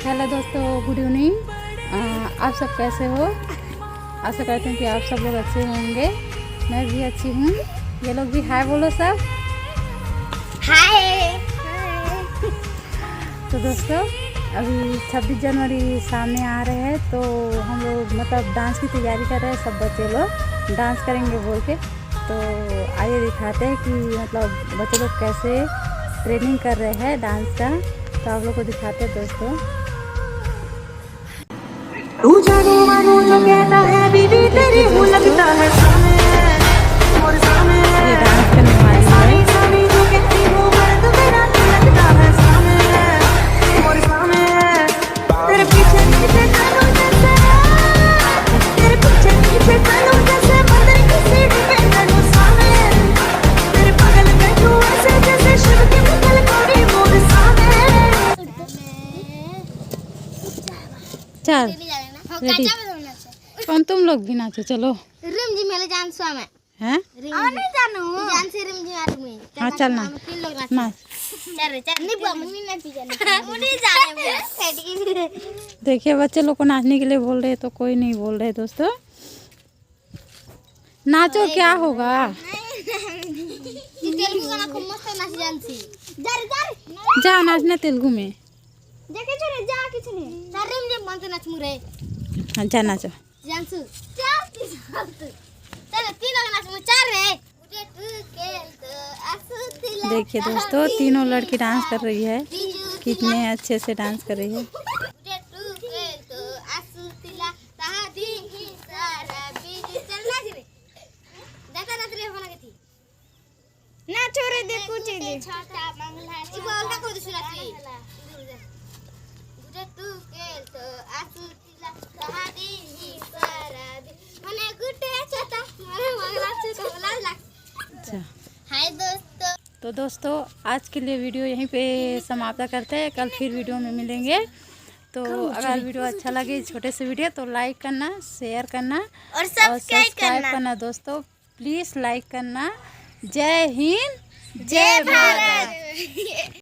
Hello दोस्तों, good evening. आप सब कैसे हो? आशा करते हैं कि आप सब लोग अच्छे होंगे। मैं भी अच्छी हूँ। ये लोग भी हाय बोलो सब। हाय। तो दोस्तों, अभी 26 जनवरी सामने आ रहे हैं, तो हम लोग मतलब डांस की तैयारी कर रहे हैं। सब बच्चे लोग डांस करेंगे बोल के। तो आइए दिखाते हैं कि मतलब बच्चे लोग कैसे ट्रेनिंग कर रहे हैं डांस का। तो आप लोग को दिखाते हैं दोस्तों। तू जानो मानो जो कहता है बीवी तेरी हूँ लगता है और सामे ये डांस करने वाली है। सामी जो कहती हूँ मर्द मेरा लगता है सामे और सामे तेरे पीछे पीछे कानों जैसे तेरे पीछे पीछे कानों जैसे मंदिर की सीढ़ी पे चढ़ो सामे तेरे पागल बैठो ऐसे जैसे शिव के मुगल कोरी मोर सामे। चल रेडी। कौन तुम लोग भी नाचो, चलो। रिमझिम मेले जान सो में हैं? नहीं जानू जान से रिमझिम आदमी। हाँ चल ना तीन लोग नाच नाच। चल नहीं मम्मी नहीं जाने मुझे जाने देखिए, बच्चे लोग को नाचने के लिए बोल रहे हैं तो कोई नहीं बोल रहे दोस्तों। नाचो, क्या होगा। तेलुगु गाना खूब मस्त नाच जानसी। जा नाचना तेलुगु में। जाके छोरे जा किछ नहीं चार रिमझिम मनते नाच मुरे हाँ जा नाचो। जानसु चल तीन लोग नाच मु चार रे उठे तू खेल तो आसु तिला। देखिए दोस्तों, तीनों लड़की डांस कर रही है। कितने अच्छे से डांस कर रही है। उठे तू खेल तो आसु तिला ता दी ही सारा बीज चल नाच रे देखा नाच रे होना के थी ना छोरे दे कुछ दे छोटा मंगला ई बोलता को दूसरा थी उठे तू खेल तो आसु तिला ता दी ही सारा मने गुटे छोटा मने मंगला छोटा लाज लाग। अच्छा, हाय दोस्तों। तो दोस्तों आज के लिए वीडियो यहीं पे समाप्त करते हैं। कल फिर वीडियो में मिलेंगे। तो अगर वीडियो अच्छा लगे छोटे से वीडियो तो लाइक करना, शेयर करना और सब्सक्राइब सब्सक्राइब करना दोस्तों। प्लीज़ लाइक करना। जय हिंद, जय भारत।